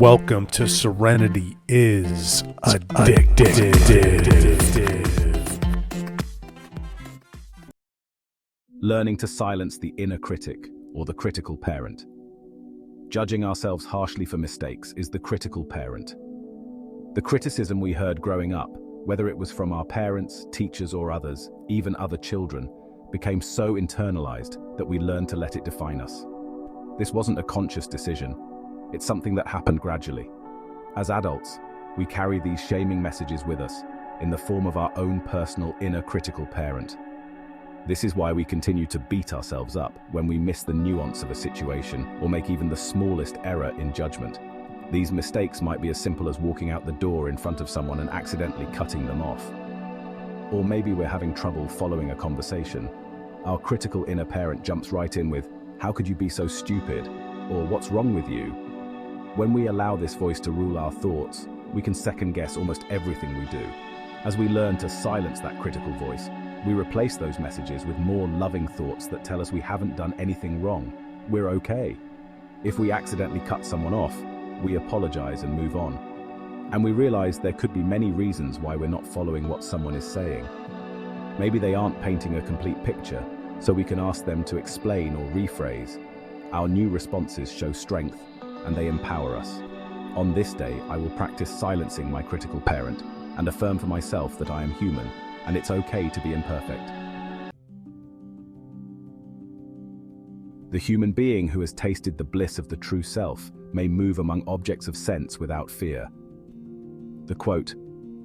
Welcome to Serenity is Addictive. Learning to silence the inner critic, or the critical parent. Judging ourselves harshly for mistakes is the critical parent. The criticism we heard growing up, whether it was from our parents, teachers or others, even other children, became so internalized that we learned to let it define us. This wasn't a conscious decision. It's something that happened gradually. As adults, we carry these shaming messages with us in the form of our own personal inner critical parent. This is why we continue to beat ourselves up when we miss the nuance of a situation or make even the smallest error in judgment. These mistakes might be as simple as walking out the door in front of someone and accidentally cutting them off. Or maybe we're having trouble following a conversation. Our critical inner parent jumps right in with, "How could you be so stupid?" or "What's wrong with you?" When we allow this voice to rule our thoughts, we can second-guess almost everything we do. As we learn to silence that critical voice, we replace those messages with more loving thoughts that tell us we haven't done anything wrong, we're okay. If we accidentally cut someone off, we apologize and move on. And we realize there could be many reasons why we're not following what someone is saying. Maybe they aren't painting a complete picture, so we can ask them to explain or rephrase. Our new responses show strength, and they empower us. On this day, I will practice silencing my critical parent and affirm for myself that I am human, and it's okay to be imperfect. The human being who has tasted the bliss of the true self may move among objects of sense without fear. The quote,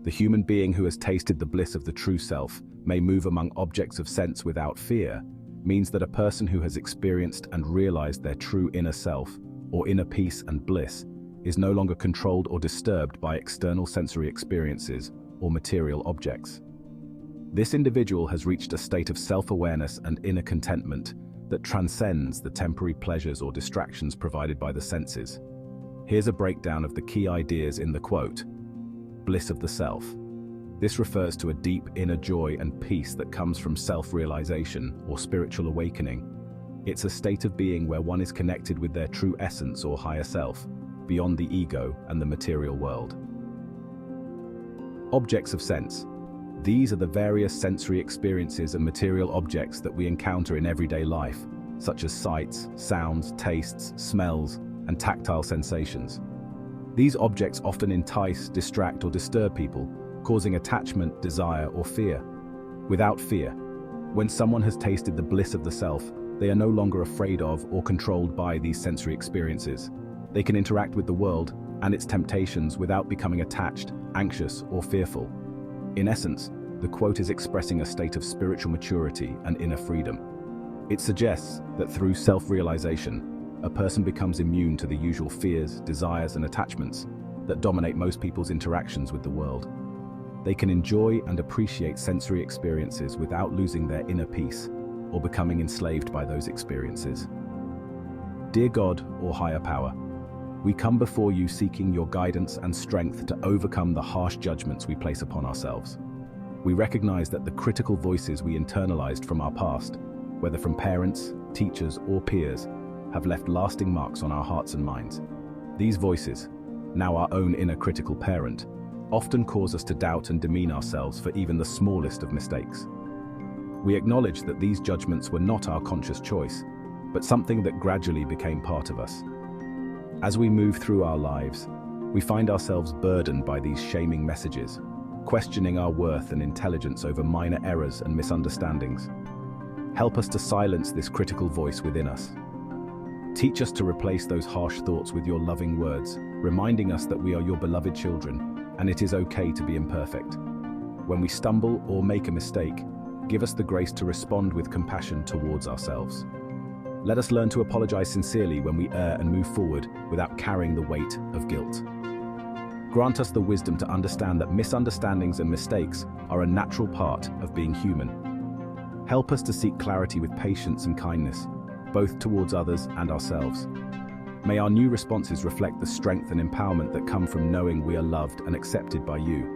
"The human being who has tasted the bliss of the true self may move among objects of sense without fear," means that a person who has experienced and realized their true inner self, or inner peace and bliss, is no longer controlled or disturbed by external sensory experiences or material objects. This individual has reached a state of self-awareness and inner contentment that transcends the temporary pleasures or distractions provided by the senses. Here's a breakdown of the key ideas in the quote. Bliss of the self. This refers to a deep inner joy and peace that comes from self-realization or spiritual awakening. It's a state of being where one is connected with their true essence or higher self, beyond the ego and the material world. Objects of sense. These are the various sensory experiences and material objects that we encounter in everyday life, such as sights, sounds, tastes, smells, and tactile sensations. These objects often entice, distract, or disturb people, causing attachment, desire, or fear. Without fear, when someone has tasted the bliss of the self, they are no longer afraid of or controlled by these sensory experiences. They can interact with the world and its temptations without becoming attached, anxious, or fearful. In essence, the quote is expressing a state of spiritual maturity and inner freedom. It suggests that through self-realization, a person becomes immune to the usual fears, desires, and attachments that dominate most people's interactions with the world. They can enjoy and appreciate sensory experiences without losing their inner peace or becoming enslaved by those experiences. Dear God or higher power, we come before you seeking your guidance and strength to overcome the harsh judgments we place upon ourselves. We recognize that the critical voices we internalized from our past, whether from parents, teachers, or peers, have left lasting marks on our hearts and minds. These voices, now our own inner critical parent, often cause us to doubt and demean ourselves for even the smallest of mistakes. We acknowledge that these judgments were not our conscious choice, but something that gradually became part of us. As we move through our lives, we find ourselves burdened by these shaming messages, questioning our worth and intelligence over minor errors and misunderstandings. Help us to silence this critical voice within us. Teach us to replace those harsh thoughts with your loving words, reminding us that we are your beloved children, and it is okay to be imperfect. When we stumble or make a mistake, give us the grace to respond with compassion towards ourselves. Let us learn to apologize sincerely when we err and move forward without carrying the weight of guilt. Grant us the wisdom to understand that misunderstandings and mistakes are a natural part of being human. Help us to seek clarity with patience and kindness, both towards others and ourselves. May our new responses reflect the strength and empowerment that come from knowing we are loved and accepted by you.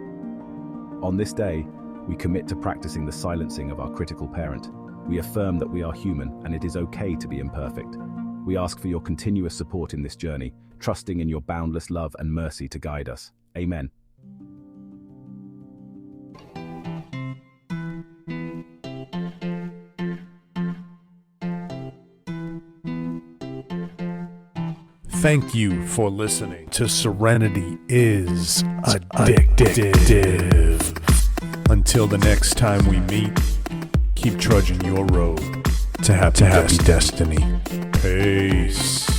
On this day, we commit to practicing the silencing of our critical parent. We affirm that we are human and it is okay to be imperfect. We ask for your continuous support in this journey, trusting in your boundless love and mercy to guide us. Amen. Thank you for listening to Serenity is Addictive. Until the next time we meet, keep trudging your road to happy destiny. Peace.